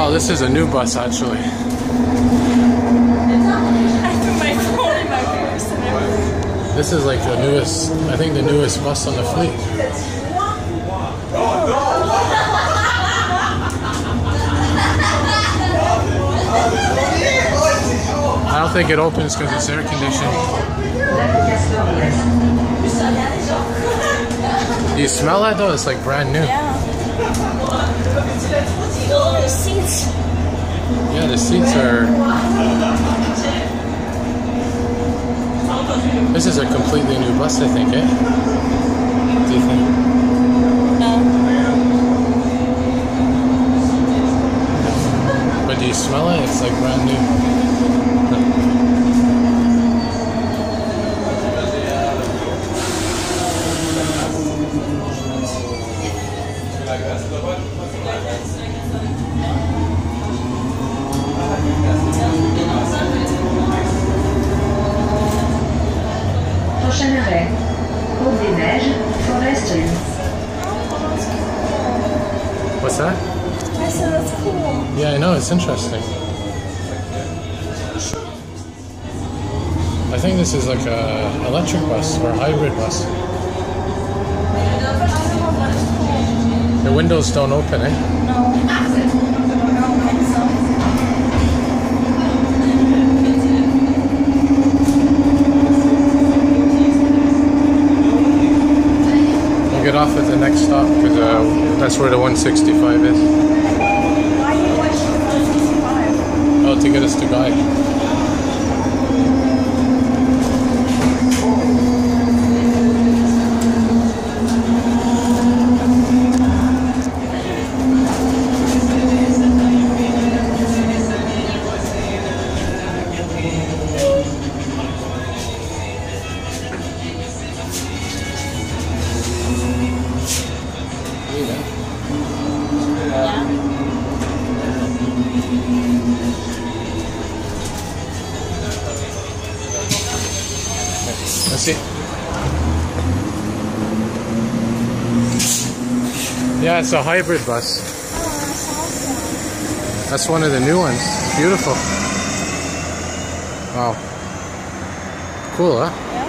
Oh, this is a new bus actually. I threw my phone in my purse and everything. This is like the newest, I think the newest bus on the fleet. I don't think it opens because it's air conditioned. Do you smell that though? It's like brand new. Yeah. Oh, the seats. Yeah, the seats are... This is a completely new bus, I think, eh? What do you think? No. But do you smell it? It's like brand new. Prochain arrêt, Côte des Neiges, Forest Hills. What's that? I said that's cool. Yeah, I know, it's interesting. I think this is like a electric bus or a hybrid bus. The windows don't open, eh? No. We'll get off at the next stop because that's where the 165 is. Why you watch 165? Oh, to get us to Guy. Let's see. Yeah, it's a hybrid bus. Oh, that's awesome. That's one of the new ones. It's beautiful. Wow. Cool, huh? Yeah.